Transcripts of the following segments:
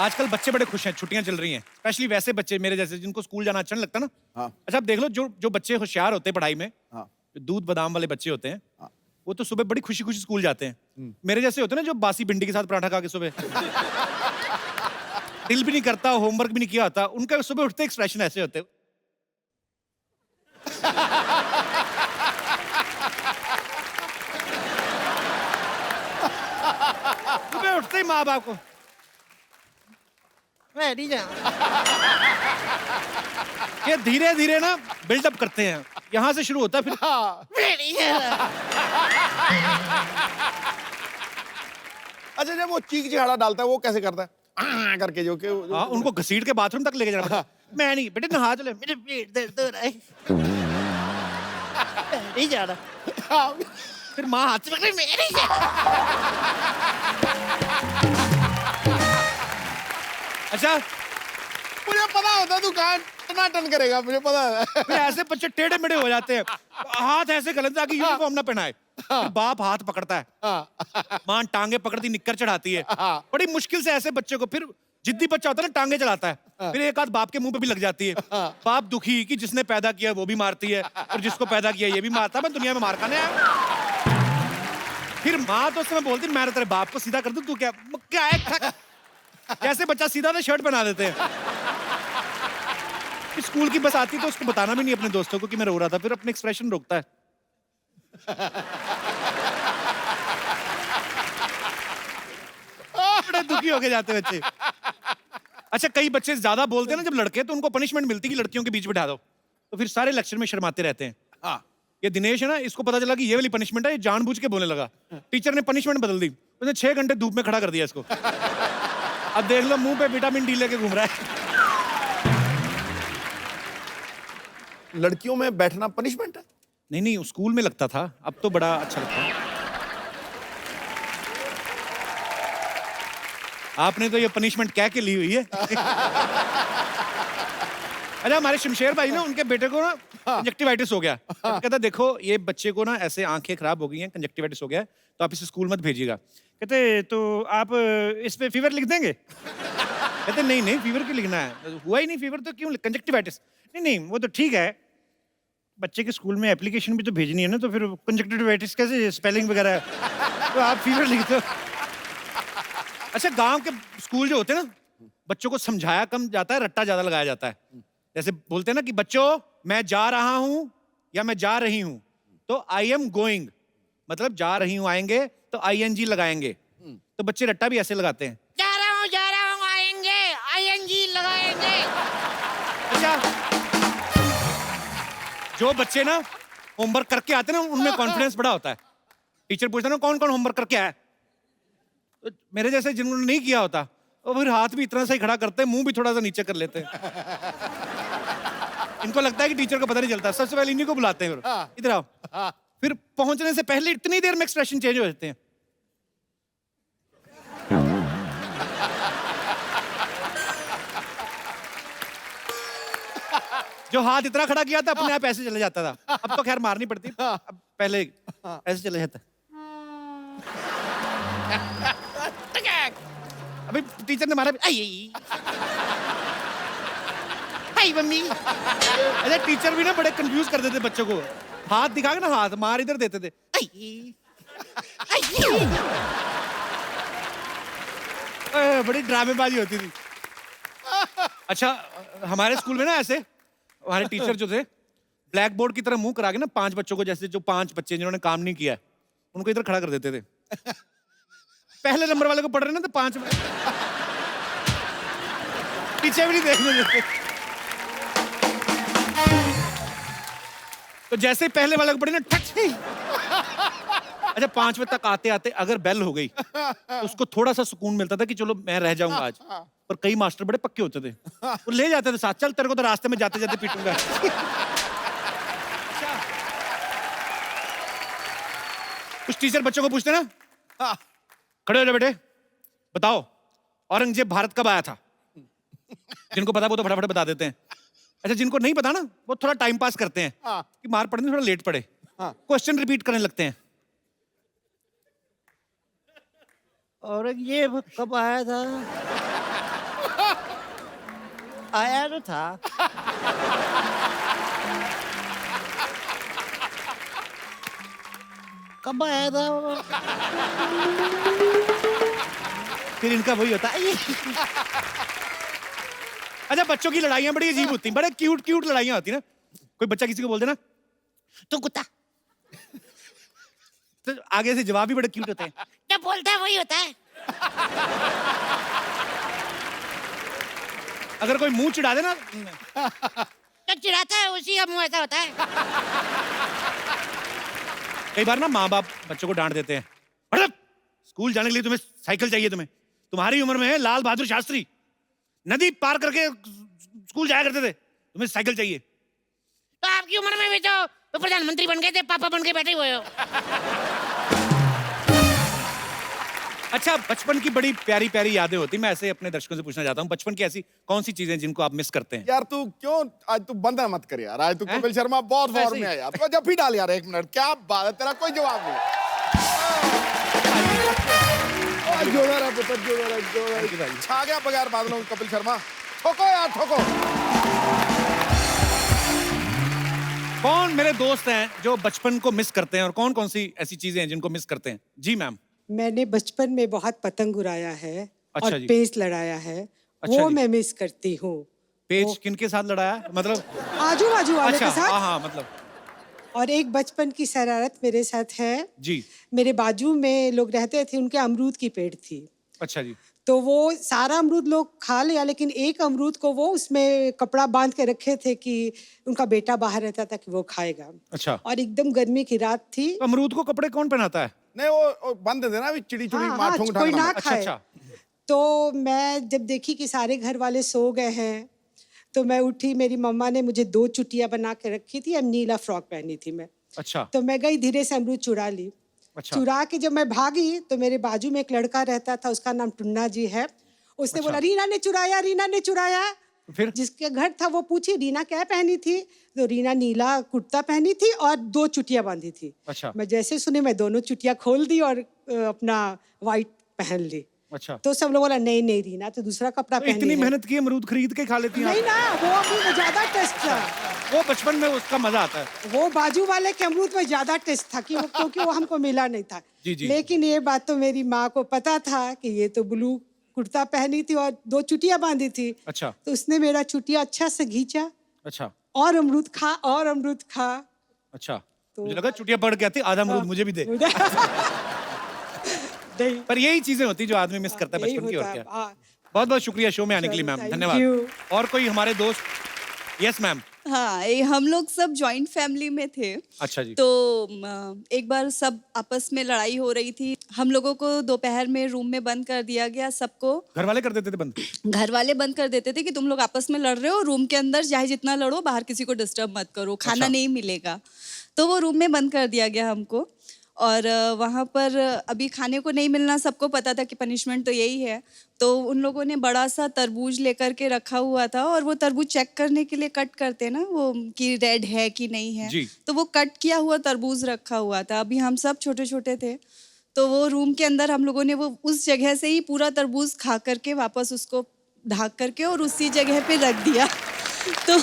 आजकल बच्चे बड़े खुश हैं, छुट्टियां चल रही हैं, स्पेशली वैसे बच्चे मेरे जैसे जिनको स्कूल जाना अच्छा नहीं लगता ना। हाँ। अच्छा आप देख लो, जो जो बच्चे होशियार होते हैं पढ़ाई में, हाँ। जो दूध बादाम वाले बच्चे होते हैं, हाँ। वो तो सुबह बड़ी खुशी खुशी स्कूल जाते हैं। मेरे जैसे होते हैं ना जो बासी भिंडी के साथ पराठा खा के सुबह दिल भी नहीं करता, होमवर्क भी नहीं किया होता, उनका सुबह उठते एक्सप्रेशन ऐसे होते हैं। सुबह उठते ही माँ बाप को मैं नहीं जा। ये धीरे धीरे ना बिल्डअप करते हैं, यहाँ से शुरू होता है फिर मैं नहीं जा रहा। अच्छा, जब वो चीख चिहाड़ा डालता है वो कैसे करता है? करके जो कि हाँ, उनको घसीट के बाथरूम तक लेके जाना पड़ता है। मैं नहीं बेटे, नहा चले, मेरे पेट दर्द हो रहा है, मैं नहीं जा रहा। फिर माँ हाथ से पकड़े, मैं नहीं जा अच्छा, मुझे पता होता तू कहाँ टनाटन करेगा, मुझे पता है। फिर ऐसे बच्चे टेढ़े मेढ़े हो जाते हैं, हाथ ऐसे गलत ताकि यूनिफॉर्म ना पहनाए। फिर बाप हाथ पकड़ता है, माँ टांगे पकड़ती, निक्कर चढ़ाती है। बड़ी मुश्किल से ऐसे बच्चे को, फिर जिद्दी बच्चा होता है ना, टांगे चलाता है, फिर एक आध बाप के मुंह पे भी लग जाती है। बाप दुखी कि जिसने पैदा किया वो भी मारती है और जिसको पैदा किया ये भी मारता है, मैं दुनिया में मार खाने आया। फिर माँ तो उस समय बोलती, मैं तेरे बाप को सीधा कर दूं, तू क्या क्या है? जैसे बच्चा सीधा ना शर्ट पहना देते हैं। स्कूल की बस आती तो उसको बताना भी नहीं अपने दोस्तों को कि मैं रो रहा था, फिर अपने एक्सप्रेशन रोकता है। बड़े दुखी होके जाते बच्चे। अच्छा, कई बच्चे ज्यादा बोलते हैं ना जब लड़के, तो उनको पनिशमेंट मिलती कि लड़कियों के बीच बिठा दो, तो फिर सारे लेक्चर में शर्माते रहते हैं। हाँ। ये दिनेश है ना, इसको पता चला कि ये वाली पनिशमेंट है, ये जानबूझ के बोलने लगा। टीचर ने पनिशमेंट बदल दी, उसने 6 घंटे धूप में खड़ा कर दिया इसको। अब देख लो, मुंह पे विटामिन डी लेके घूम रहा है। लड़कियों में बैठना पनिशमेंट है? नहीं नहीं, स्कूल में लगता था, अब तो बड़ा अच्छा लगता है। आपने तो ये पनिशमेंट कह के ली हुई है। अच्छा, हमारे शमशेर भाई ना, उनके बेटे को ना कंजक्टिवाइटिस हो गया। कहता देखो ये बच्चे को ना ऐसे आंखें खराब हो गई हैं, कंजक्टिवाइटिस हो गया है, तो आप इसे स्कूल मत भेजिएगा। कहते तो आप इस पे फीवर लिख देंगे? कहते नहीं नहीं, फीवर क्यों लिखना है, हुआ ही नहीं फीवर तो क्यों, कंजक्टिवाइटिस। नहीं नहीं, वो तो ठीक है, बच्चे के स्कूल में एप्लीकेशन भी तो भेजनी है ना, तो फिर कंजक्टिवाइटिस कैसे स्पेलिंग वगैरह, तो आप फीवर लिख दो। अच्छा, गांव के स्कूल जो होते हैं ना, बच्चों को समझाया कम जाता है, रट्टा ज्यादा लगाया जाता है। जैसे बोलते हैं ना कि बच्चों मैं जा रहा हूं या मैं जा रही हूं, तो आई एम गोइंग, मतलब जा रही हूं आएंगे तो ING लगाएंगे। तो बच्चे रट्टा भी ऐसे लगाते हैं, जा रहा हूं आएंगे, ING लगाएंगे। अच्छा, जो बच्चे ना होमवर्क करके आते हैं ना, उनमें कॉन्फिडेंस बड़ा होता है। टीचर पूछता है ना कौन कौन होमवर्क करके आया, तो मेरे जैसे जिन्होंने नहीं किया होता, वो फिर हाथ भी इतना सा ही खड़ा करते हैं, मुंह भी थोड़ा सा नीचे कर लेते हैं। इनको लगता है कि टीचर को पता नहीं चलता, सबसे पहले इन्हीं को बुलाते हैं, इधर आओ। फिर पहुंचने से पहले इतनी देर में एक्सप्रेशन चेंज हो जाते हैं। जो हाथ इतना खड़ा किया था, अपने आप ऐसे चले जाता था। अब तो खैर मारनी पड़ती, अब पहले ऐसे चले जाता। अभी टीचर ने मारा, हाय मम्मी। अच्छा, टीचर भी ना बड़े कंफ्यूज कर देते बच्चों को, हाथ दिखा के ना, हाथ मार इधर देते थे। बड़ी ड्रामेबाजी होती थी। अच्छा, हमारे स्कूल में ना ऐसे हमारे टीचर जो थे, ब्लैक बोर्ड की तरह मुंह करा के ना 5 बच्चों को, जैसे जो 5 बच्चे जिन्होंने काम नहीं किया, उनको इधर खड़ा कर देते थे। पहले नंबर वाले को पढ़ रहे ना, तो 5 पीछे भी नहीं देखने देते। तो जैसे पहले वाले को पढ़े ना, ठक। अच्छा, 5वें तक आते आते अगर बेल हो गई तो उसको थोड़ा सा सुकून मिलता था कि चलो मैं रह जाऊंगा आज। पर कई मास्टर बड़े पक्के होते थे, वो ले जाते थे साथ, चल तेरे को तो रास्ते में जाते जाते पीटूंगा। कुछ टीचर बच्चों को पूछते ना, खड़े हो जाओ बेटे, बताओ औरंगजेब भारत कब आया था? जिनको पता वो तो फटाफट बता देते हैं। अच्छा, जिनको नहीं पता ना, वो थोड़ा टाइम पास करते हैं कि मार पड़ने थोड़ा लेट पड़े, क्वेश्चन रिपीट करने लगते हैं। औरंगजेब कब आया था? आया तो था। कब आया था? फिर इनका वही होता है। अच्छा, बच्चों की लड़ाइयां बड़ी अजीब होती हैं, बड़े क्यूट क्यूट लड़ाइयां होती हैं ना। कोई बच्चा किसी को बोल देना तू कुत्ता, तो आगे से जवाब भी बड़े क्यूट होते हैं। क्या बोलता है वही होता है। अगर कोई मुंह चिढ़ा देना तो चिढ़ाता है उसी का मुंह ऐसा होता है। कई बार ना माँ बाप बच्चों को डांट देते हैं, मतलब स्कूल जाने के लिए तुम्हें साइकिल चाहिए, तुम्हारी उम्र में है लाल बहादुर शास्त्री नदी पार करके स्कूल जाया करते थे, तुम्हें साइकिल चाहिए। तो आपकी उम्र में भी तो प्रधानमंत्री बन गए थे, पापा बन के बैठे हुए हो। अच्छा, बचपन की बड़ी प्यारी प्यारी यादें होती, मैं ऐसे अपने दर्शकों से पूछना चाहता हूँ, बचपन की ऐसी कौन सी चीजें जिनको आप मिस करते हैं? यार तू क्यों आज तू बंदा मत कर यार, आज तू कपिल शर्मा बहुत फॉर्म में है यार, तो जब भी डाल यार 1 मिनट, क्या बात है, तेरा कोई जवाब नहीं। जोड़ा रहा पुत्र, जोड़ा रहा, छा गया बगैर बादलों कपिल शर्मा, ठोको यार ठोको। कौन मेरे दोस्त हैं जो बचपन को मिस करते हैं और कौन कौन सी ऐसी चीजें हैं जिनको मिस करते हैं? जी मैम। मैंने बचपन में बहुत पतंग उड़ाया है और जी। पेच लड़ाया है, अच्छा वो जी। मैं मिस करती हूँ। पेच किनके साथ लड़ाया, मतलब? आजू बाजू वाले अच्छा, के साथ। हाँ मतलब। और एक बचपन की शरारत मेरे साथ है जी। मेरे बाजू में लोग रहते थे, उनके अमरूद की पेड़ थी। अच्छा जी। तो वो सारा अमरूद लोग खा लिया, लेकिन एक अमरूद को वो उसमें कपड़ा बांध के रखे थे कि उनका बेटा बाहर रहता था कि वो खाएगा। अच्छा। और एकदम गर्मी की रात थी। तो अमरूद को कपड़े कौन पहनाता है? नहीं वो बंद देना अभी, चिड़ी चुड़ी हाँ, मार ठोंग कोई ना अच्छा खाए। अच्छा। तो मैं जब देखी कि सारे घर वाले सो गए हैं, तो मैं उठी, मेरी मम्मा ने मुझे 2 चुटिया बना के रखी थी और नीला फ्रॉक पहनी थी मैं। अच्छा। तो मैं गई, धीरे से अमरूद चुरा ली। अच्छा। चुरा के जब मैं भागी तो मेरे बाजू में एक लड़का रहता था, उसका नाम टुन्ना जी है। उसने बोला रीना ने चुराया, रीना ने चुराया। फिर जिसके घर था वो पूछी रीना क्या पहनी थी, तो रीना नीला कुर्ता पहनी थी और 2 चुटिया बांधी थी। अच्छा। मैं जैसे सुनी, मैं दोनों चुटिया खोल दी और अपना वाइट पहन ली। अच्छा। तो सब लोग बोला नहीं नहीं रीना तो दूसरा कपड़ा तो पहनी इतनी है। मेहनत की अमरूद खरीद के खा लेती हैं नहीं आप? ना, वो अमरूद में ज्यादा टेस्ट था। वो बचपन में उसका मजा आता है। वो बाजू वाले के अमरूद में ज्यादा टेस्ट था क्योंकि वो हमको मिला नहीं था। जी जी। लेकिन ये बात तो मेरी माँ को पता था कि ये तो ब्लू कुर्ता पहनी थी और 2 चुटिया बांधी थी। अच्छा। तो उसने मेरा चुटिया अच्छा से खींचा अच्छा। और अमरूद खा और अमरूद खा। अच्छा। तो मुझे लगा चुटिया पकड़ के आती, आधा अमरूद मुझे भी दे। नहीं, पर यही चीजें होती जो आदमी मिस करता है यही बचपन की, और होता है। क्या। हाँ। बहुत बहुत शुक्रिया शो में आने के लिए चलो, मैम, thank धन्यवाद। you। और कोई हमारे दोस्त? Yes ma'am. हाँ, हम लोग सब जॉइंट फैमिली में थे। अच्छा जी। तो एक बार सब आपस में लड़ाई हो रही थी, हम लोगों को दोपहर में रूम में बंद कर दिया गया सबको। घर वाले कर देते थे बंद? घर वाले बंद कर देते थे कि तुम लोग आपस में लड़ रहे हो, रूम के अंदर चाहे जितना लड़ो, बाहर किसी को डिस्टर्ब मत करो, खाना नहीं मिलेगा। तो वो रूम में बंद कर दिया गया हमको। और वहाँ पर अभी खाने को नहीं मिलना, सबको पता था कि पनिशमेंट तो यही है। तो उन लोगों ने बड़ा सा तरबूज लेकर के रखा हुआ था, और वो तरबूज चेक करने के लिए कट करते ना वो, कि रेड है कि नहीं है जी। तो वो कट किया हुआ तरबूज रखा हुआ था। अभी हम सब छोटे छोटे थे, तो वो रूम के अंदर हम लोगों ने वो उस जगह से ही पूरा तरबूज खा करके वापस उसको ढक करके और उसी जगह पे रख दिया। तो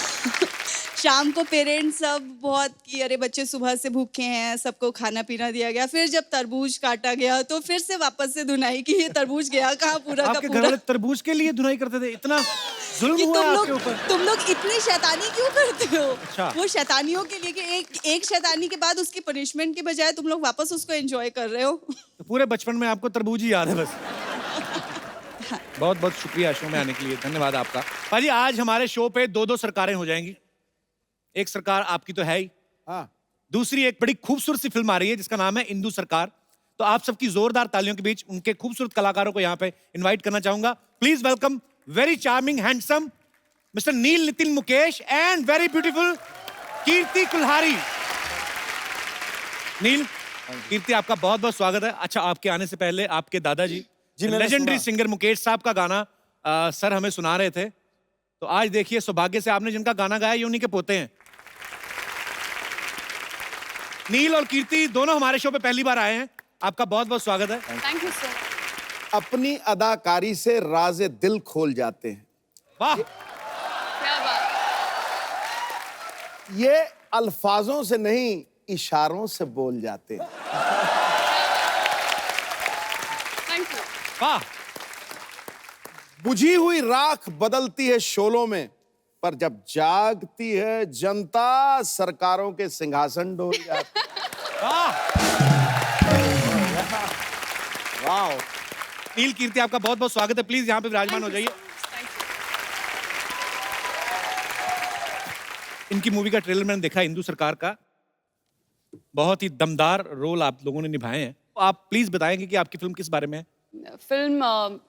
शाम को पेरेंट्स सब बहुत कि अरे बच्चे सुबह से भूखे हैं, सबको खाना पीना दिया गया। फिर जब तरबूज काटा गया तो फिर से वापस से धुनाई कि ये तरबूज गया कहाँ पूरा का आपके घर पूरा। वाले तरबूज के लिए धुनाई करते थे? इतना जुल्म कि हुआ है आपके ऊपर? तुम लोग इतनी शैतानी क्यों करते हो? अच्छा। वो शैतानियों के लिए कि एक शैतानी के बाद उसकी पनिशमेंट के बजाय तुम लोग वापस उसको एंजॉय कर रहे हो। तो पूरे बचपन में आपको तरबूज ही याद है बस। बहुत बहुत शुक्रिया शो में आने के लिए, धन्यवाद आपका। भाजी आज हमारे शो पे 2-2 सरकारें हो जाएंगी। एक सरकार आपकी तो है ही, हाँ दूसरी एक बड़ी खूबसूरत सी फिल्म आ रही है जिसका नाम है इंदु सरकार। तो आप सबकी जोरदार तालियों के बीच उनके खूबसूरत कलाकारों को यहाँ पे इनवाइट करना चाहूंगा। Please welcome very charming handsome mister Neil Nitin Mukesh and very beautiful Kirti Kulhari. Neil, Kirti, आपका बहुत बहुत स्वागत है। अच्छा, आपके आने से पहले आपके दादाजी मैंने लेजेंडरी सुना। सिंगर मुकेश साहब का गाना सर हमें सुना रहे थे। तो आज देखिए सौभाग्य से आपने जिनका गाना गाया ये उन्हीं के पोते हैं। नील और कीर्ति दोनों हमारे शो पे पहली बार आए हैं, आपका बहुत बहुत स्वागत है। Thank you sir. अपनी अदाकारी से राज़े दिल खोल जाते हैं। वाह, क्या बात। ये अल्फाजों से नहीं, इशारों से बोल जाते हैं। Thank you. वाह। बुझी हुई राख बदलती है शोलों में, पर जब जागती है जनता सरकारों के सिंहासन डोल जाते हैं। वाह। वाह। नील कीर्ति, आपका बहुत बहुत स्वागत है। प्लीज यहाँ पे विराजमान हो जाइए। इनकी मूवी का ट्रेलर मैंने देखा, हिंदू सरकार का। बहुत ही दमदार रोल आप लोगों ने निभाए हैं। आप प्लीज बताएंगे कि आपकी फिल्म किस बारे में है? फिल्म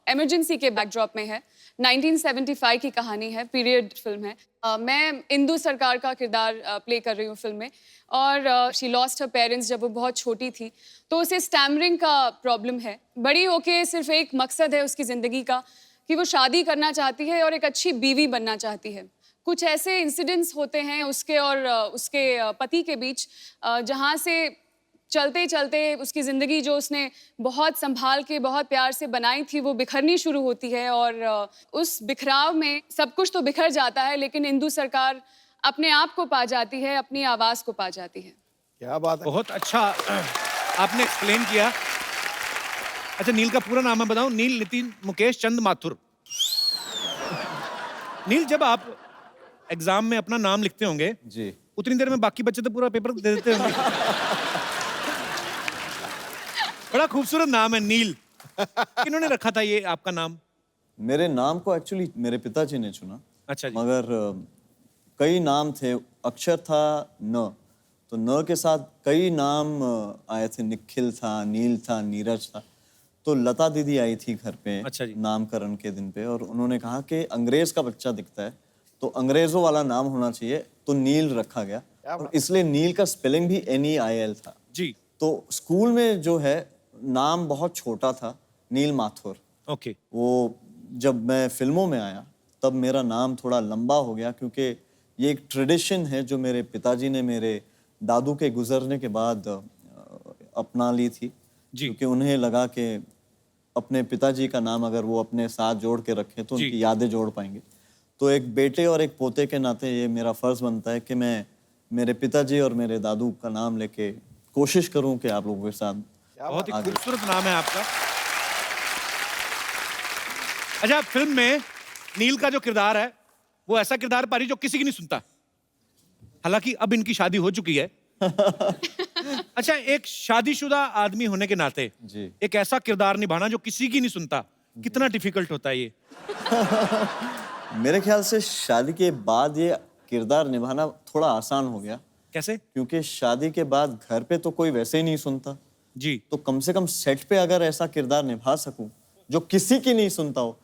इमरजेंसी के बैकड्रॉप में है। 1975 की कहानी है, पीरियड फिल्म है। मैं इंदु सरकार का किरदार प्ले कर रही हूँ फिल्म में। और शी लॉस्ट हर पेरेंट्स जब वो बहुत छोटी थी, तो उसे स्टैमरिंग का प्रॉब्लम है। बड़ी होके सिर्फ एक मकसद है उसकी ज़िंदगी का कि वो शादी करना चाहती है और एक अच्छी बीवी बनना चाहती है। कुछ ऐसे इंसिडेंट्स होते हैं उसके और उसके पति के बीच, जहाँ से चलते चलते उसकी ज़िंदगी जो उसने बहुत संभाल के बहुत प्यार से बनाई थी वो बिखरनी शुरू होती है। और उस बिखराव में सब कुछ तो बिखर जाता है, लेकिन इंदु सरकार अपने आप को पा जाती है, अपनी आवाज़ को पा जाती है। क्या बात है। बहुत अच्छा आपने एक्सप्लेन किया। अच्छा, नील का पूरा नाम मैं बताऊं? नील नितिन मुकेश चंद माथुर। नील, जब आप एग्जाम में अपना नाम लिखते होंगे जी, उतनी देर में बाकी बच्चे तो पूरा पेपर दे देते होंगे। बड़ा खूबसूरत नाम है नील। किन्होंने रखा था ये आपका नाम? मेरे नाम को एक्चुअली मेरे पिताजी ने चुना। अच्छा जी। मगर कई नाम थे, अक्षर था न, तो न के साथ कई नाम आए थे। निखिल था, नील था, नीरज था। तो लता दीदी आई थी घर पे अच्छा जी। नामकरण के दिन पे, और उन्होंने कहा कि अंग्रेज का बच्चा दिखता है तो अंग्रेजों वाला नाम होना चाहिए, तो नील रखा गया। और इसलिए नील का स्पेलिंग भी NEIL था जी। तो स्कूल में जो है नाम बहुत छोटा था, नील माथुर। ओके। वो जब मैं फिल्मों में आया तब मेरा नाम थोड़ा लंबा हो गया, क्योंकि ये एक ट्रेडिशन है जो मेरे पिताजी ने मेरे दादू के गुजरने के बाद अपना ली थी। जी। क्योंकि उन्हें लगा कि अपने पिताजी का नाम अगर वो अपने साथ जोड़ के रखें तो जी। उनकी यादें जोड़ पाएंगे। तो एक बेटे और एक पोते के नाते ये मेरा फर्ज बनता है कि मैं मेरे पिताजी और मेरे दादू का नाम लेके कोशिश करूं कि आप लोगों के साथ बहुत ही आगे। खूबसूरत नाम है आपका। अच्छा, फिल्म में नील का जो किरदार है वो ऐसा किरदार पारी जो किसी की नहीं सुनता। हालांकि अब इनकी शादी हो चुकी है। अच्छा, एक शादीशुदा आदमी होने के नाते जी। एक ऐसा किरदार निभाना जो किसी की नहीं सुनता, कितना डिफिकल्ट होता है ये? मेरे ख्याल से शादी के बाद ये किरदार निभाना थोड़ा आसान हो गया, कैसे? क्योंकि शादी के बाद घर पे तो कोई वैसे ही नहीं सुनता, जी। तो कम से कम सेट पे अगर ऐसा किरदार निभा सकूं जो किसी की नहीं सुनता हो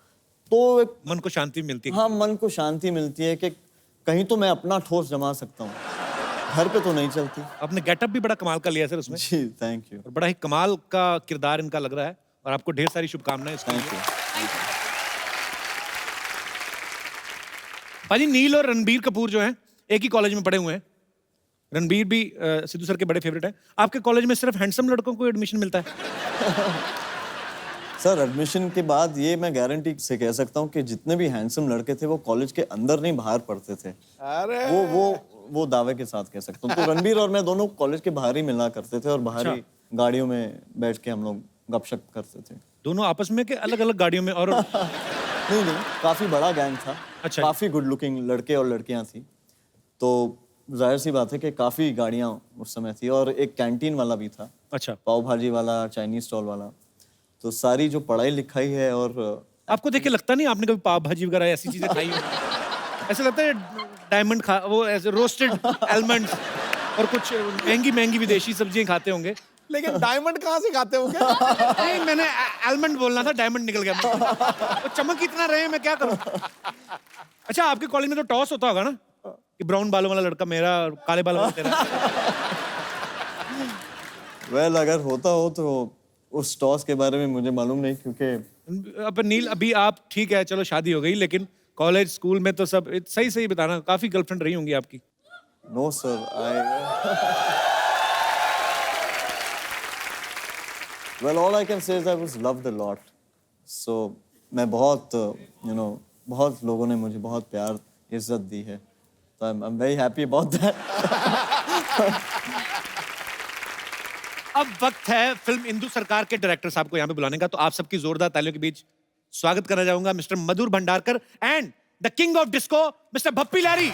तो एक मन को शांति मिलती है। हाँ, मन को शांति मिलती है कि कहीं तो मैं अपना ठोस जमा सकता हूँ, घर पे तो नहीं चलती। आपने गेटअप भी बड़ा कमाल का लिया सर उसमें, जी, थैंक यू। और बड़ा ही कमाल का किरदार इनका लग रहा है, और आपको ढेर सारी शुभकामनाएं इसके थैंक लिए। यू। भाजी, नील और रणबीर कपूर जो हैं एक ही कॉलेज में पढ़े हुए हैं। रणबीर भी सिद्धू सर के बड़े फेवरेट हैं। आपके कॉलेज में सिर्फ हैंडसम लड़कों को एडमिशन मिलता है? सर, एडमिशन के बाद ये मैं गारंटी से कह सकता हूँ कि जितने भी हैंडसम लड़के थे वो कॉलेज के अंदर नहीं बाहर पढ़ते थे। अरे वो दावे के साथ कह सकता हूँ। तो रणबीर और मैं दोनों कॉलेज के बाहर ही मिला करते थे और बाहर ही गाड़ियों में बैठ के हम लोग गपशप करते थे। दोनों आपस में के अलग अलग गाड़ियों में? और नहीं, काफी बड़ा गैंग था। अच्छा। काफी गुड लुकिंग लड़के और लड़कियां थी, तो जाहिर सी बात है कि काफी गाड़ियां उस समय थी। और एक कैंटीन वाला भी था, अच्छा। पाव भाजी वाला, चाइनीज स्टॉल वाला। तो सारी जो पढ़ाई लिखाई है, और आपको देख के लगता नहीं आपने कभी पाव भाजी वगैरह ऐसी चीजें खाई हो? ऐसा लगता है डायमंड खा, वो ऐसे रोस्टेड आलमंड्स और कुछ महंगी महंगी विदेशी सब्जियां खाते होंगे। लेकिन डायमंड कहाँ से खाते हो क्या? नहीं, मैंने आलमंड बोलना था, डायमंड निकल गया मुंह से। वो चमक इतना रहे, मैं क्या करूं? अच्छा, आपके कॉलेज में तो टॉस होता होगा ना कि ब्राउन बालों वाला लड़का मेरा और काले बालों वाला तेरा? वेल, अगर होता हो तो उस टॉस के बारे में मुझे मालूम नहीं, क्योंकि अब नील, अभी आप ठीक है, चलो शादी हो गई, लेकिन कॉलेज स्कूल में तो सब सही सही बताना, काफी गर्लफ्रेंड रही होंगी आपकी? No sir, well, all I can say is I was loved a lot. So मैं बहुत बहुत लोगों ने मुझे बहुत प्यार इज्जत दी है, तो I am very happy about that. अब वक्त है फिल्म इंदु सरकार के डायरेक्टर साहब को यहाँ पे बुलाने का, तो आप सबकी जोरदार तालियों के बीच स्वागत करना चाहूंगा mister Madhur Bhandarkar and the king of disco mister Bappi Lahiri.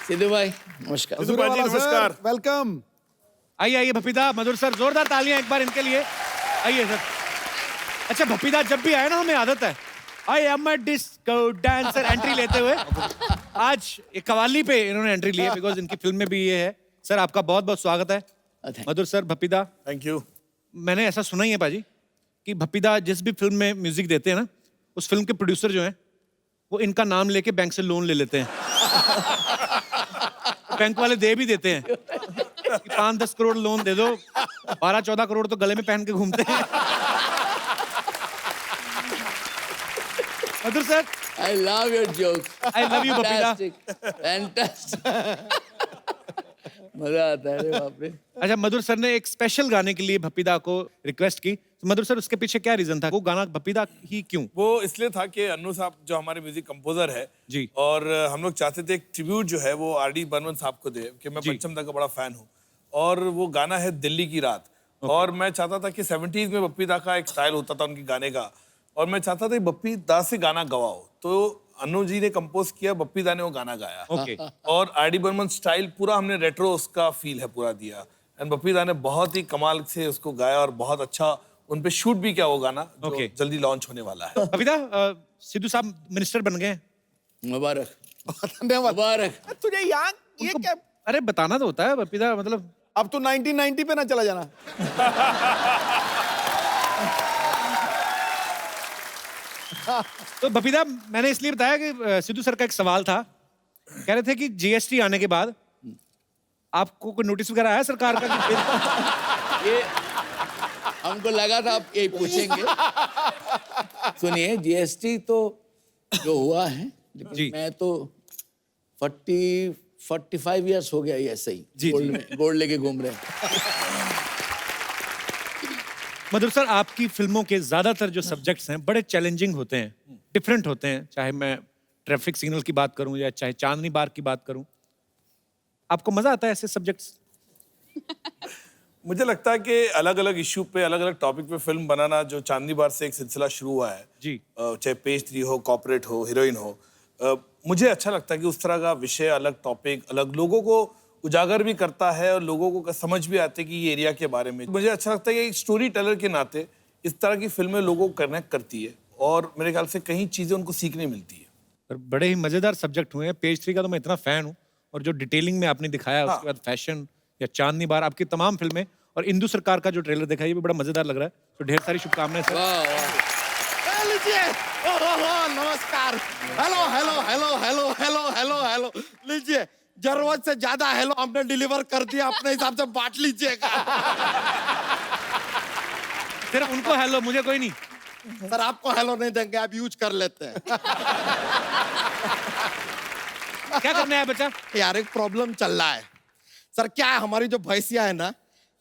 Sidhu भाई नमस्कार। सिद्धू भाई नमस्कार, वेलकम। आइए आइए भप्पीदा, मधुर सर, जोरदार तालियां एक बार इनके लिए। आइए सर। अच्छा भप्पीदा, जब भी आए ना हमें आदत है I am a disco dancer entry लेते हुए, आज एक कवाली पे इन्होंने एंट्री ली है बिकॉज इनकी फिल्म में भी ये है। सर आपका बहुत बहुत स्वागत है। मधुर सर, भप्पीदा, थैंक यू। मैंने ऐसा सुना ही है पाजी कि भप्पीदा जिस भी फिल्म में म्यूजिक देते हैं ना, उस फिल्म के प्रोड्यूसर जो हैं वो इनका नाम लेके बैंक से लोन ले लेते हैं। बैंक वाले दे भी देते हैं कि 5-10 करोड़ लोन दे दो, 12-14 करोड़ तो गले में पहन के घूमते हैं। Madhur sir, I love your joke. I love you Bappida. Fantastic. मजा आता है रे बाप रे। अच्छा, मधुर सर ने एक स्पेशल गाने के लिए भप्पीदा को रिक्वेस्ट की, तो मधुर सर उसके पीछे क्या रीजन था? वो गाना भप्पीदा ही क्यों? वो इसलिए था कि अन्नू साहब जो हमारे म्यूजिक कंपोजर है जी, और हम लोग चाहते थे एक ट्रिब्यूट जो है वो आर डी बर्मन साहब को दे, कि मैं जी। पंचम दा का बड़ा फैन हूँ, और वो गाना है दिल्ली की रात। और मैं चाहता था कि 70s में बप्पी दा का एक स्टाइल होता था उनके गाने का, और मैं चाहता था कि बप्पी दा से गाना गवाओ, तो अन्नू जी ने कंपोज किया, बप्पी दा ने वो गाना गाया। ओके। और आर डी बर्मन स्टाइल पूरा हमने रेट्रो उसका फील है पूरा दिया, एंड बप्पी दा ने बहुत ही कमाल से उसको गाया और बहुत अच्छा उन पे शूट भी किया वो गाना, जो Okay. जल्दी लॉन्च होने वाला है। भप्पीदा, सिद्धू साहब मिनिस्टर बन गए। मुबारक धन्यवाद। मुबारक। तुझे यहाँ ये क्या? अरे बताना तो होता है भप्पीदा, मतलब अब तू 1990 पे ना चला जाना। तो भप्पीदा, मैंने इसलिए बताया कि सिद्धू सर का एक सवाल था, कह रहे थे कि जीएसटी आने के बाद आपको कोई नोटिस वगैरह आया सरकार का कि ये हमको लगा था आप यही पूछेंगे। सुनिए, जीएसटी तो जो हुआ है, जी। लेकिन मैं तो 45 इयर्स हो गया ये ऐसे ही जी, गोल्ड जी। में गोल्ड लेके घूम रहे हैं। मधुर सर, आपकी फिल्मों के ज्यादातर जो सब्जेक्ट्स हैं बड़े चैलेंजिंग होते हैं, डिफरेंट होते हैं, चाहे मैं ट्रैफिक सिग्नल की बात करूं या चाहे चांदनी बार की बात करूं। आपको मजा आता है ऐसे सब्जेक्ट्स? मुझे लगता है कि अलग अलग इश्यू पे, अलग अलग टॉपिक पे फिल्म बनाना, जो चांदनी बार से एक सिलसिला शुरू हुआ है जी, चाहे पेज 3 हो, कॉर्पोरेट हो, हीरोइन हो, मुझे अच्छा लगता है कि उस तरह का विषय, अलग टॉपिक, अलग लोगों को उजागर भी करता है और लोगों को समझ भी आते कि ये एरिया के बारे में। मुझे अच्छा लगता है कि एक स्टोरी टेलर के नाते इस तरह की फिल्में लोगों को कनेक्ट करती है और मेरे ख्याल से कई चीज़ें उनको सीखने मिलती है। पर बड़े ही मजेदार सब्जेक्ट हुए हैं। पेज 3 का तो मैं इतना फैन हूं, और जो डिटेलिंग में आपने दिखाया, उसके बाद फैशन या चांदनी बार, आपकी तमाम फिल्में, और इंदु सरकार का जो ट्रेलर देखा ये भी बड़ा मजेदार लग रहा है। तो ढेर सारी शुभकामनाएं सर। वाह वाह। लीजिए। नमस्कार। Hello hello hello hello hello hello hello. लीजिए, जरूरत से ज्यादा हेलो हमने डिलीवर कर दिया, अपने हिसाब से बांट लीजिएगा। सिर्फ उनको हेलो, मुझे कोई नहीं। सर आपको हेलो नहीं देंगे, आप यूज कर लेते हैं। क्या करना है बच्चा? यार एक प्रॉब्लम चल रहा है सर। क्या है, हमारी जो भैंसिया है ना,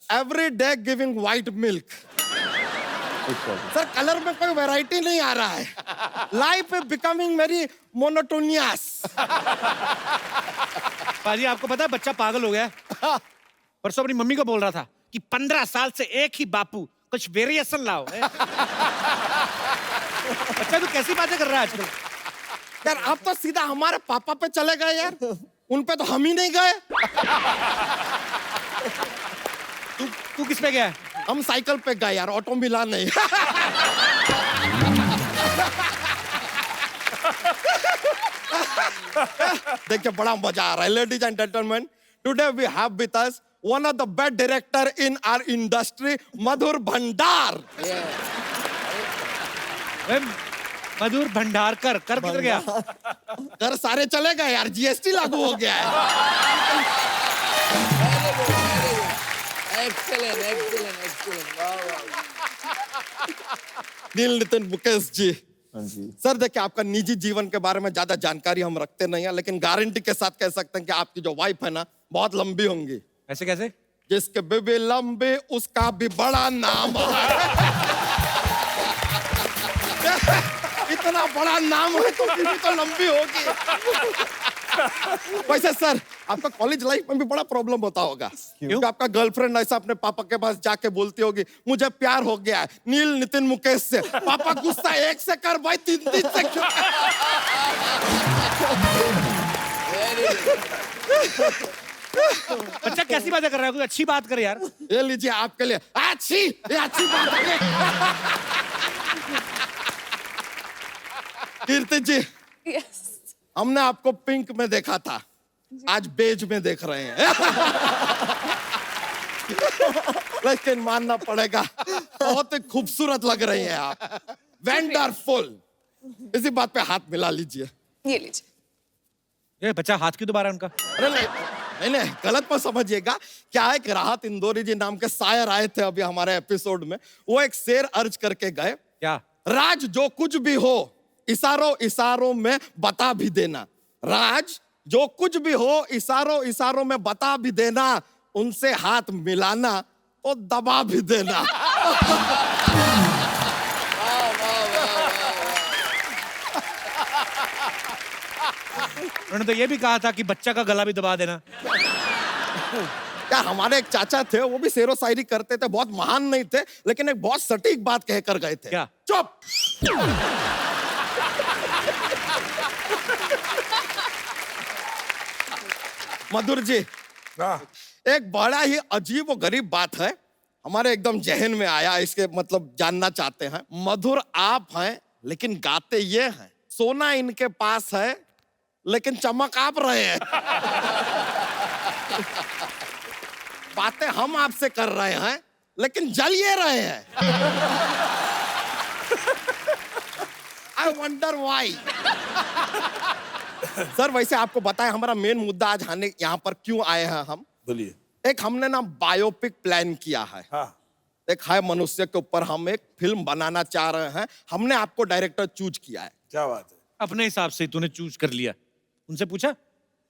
every day giving white milk. Sir colour में कोई वैरायटी नहीं आ रहा है। Life is becoming very monotonous. पाजी, आपको पता है बच्चा पागल हो गया है? परसों अपनी मम्मी को बोल रहा था कि 15 साल से एक ही बापू, कुछ वेरिएशन लाओ। बच्चा तू कैसी बातें कर रहा है आजकल? यार आप तो सीधा हमारे पापा पे चले गए यार, उन पे तो हम ही नहीं गए। तू किस पे गया है? हम साइकिल पे गए यार, ऑटो मिला नहीं। देखिए बड़ा मजा आ रहा है। Ladies and gentleman, today we have with us one of the best director in our industry, Madhur Bhandar. Madhur Bhandarkar. कर किधर गया? घर सारे चले गए यार, जीएसटी लागू हो गया है। Excellent excellent excellent. वाह वाह। नील नितिन मुकेश जी, हाँ जी। सर देखिए आपका निजी जीवन के बारे में ज्यादा जानकारी हम रखते नहीं है, लेकिन गारंटी के साथ कह सकते हैं कि आपकी जो वाइफ है ना बहुत लंबी होंगी। ऐसे कैसे? जिसके बेबी लंबे उसका भी बड़ा नाम है। इतना बड़ा नाम है तो बीवी तो लंबी होगी। वैसे सर आपका कॉलेज लाइफ में भी बड़ा प्रॉब्लम होता होगा, क्योंकि आपका गर्लफ्रेंड ऐसा अपने पापा के पास जाके बोलती होगी मुझे प्यार हो गया है नील नितिन मुकेश से। पापा गुस्सा 1 से कर भाई 3 से क्यों? बच्चा कैसी बातें कर रहा है, कोई अच्छी बात कर यार। ये लीजिए आपके लिए ये अच्छी बात है। कीर्ति जी यस हमने आपको पिंक में देखा था, आज बेज में देख रहे हैं। लेकिन मानना पड़ेगा बहुत ही खूबसूरत लग रही हैं आप, वंडरफुल। इसी बात पे हाथ मिला लीजिए। ये लीजिए। ये बच्चा हाथ क्यों दोबारा उनका? अरे नहीं गलत मत समझिएगा। क्या है कि राहत इंदौरी जी नाम के शायर आए थे अभी हमारे एपिसोड में, वो एक शेर अर्ज करके गए। क्या? राज जो कुछ भी हो इशारों इशारों में बता भी देना। राज जो कुछ भी हो इशारों इशारों में बता भी देना, उनसे हाथ मिलाना तो दबा भी देना। उन्होंने तो ये भी कहा था कि बच्चा का गला भी दबा देना। क्या हमारे एक चाचा थे, वो भी शेरो शायरी करते थे, बहुत महान नहीं थे लेकिन एक बहुत सटीक बात कहकर गए थे। क्या? चुप। मधुर जी एक बड़ा ही अजीब और गरीब बात है, हमारे एकदम जहन में आया, इसके मतलब जानना चाहते हैं। मधुर आप हैं लेकिन गाते ये हैं, सोना इनके पास है लेकिन चमक आप रहे हैं। बातें हम आपसे कर रहे हैं लेकिन जल ये रहे हैं। I wonder why. सर वैसे आपको बताएं हमारा मेन मुद्दा आज आने यहाँ पर क्यों आए हैं हम। बोलिए। एक हमने ना बायोपिक प्लान किया है। हाँ। एक है मनुष्य के ऊपर हम एक फिल्म बनाना चाह रहे हैं, हमने आपको डायरेक्टर चूज किया है। क्या बात है। अपने हिसाब से तूने चूज कर लिया, उनसे पूछा?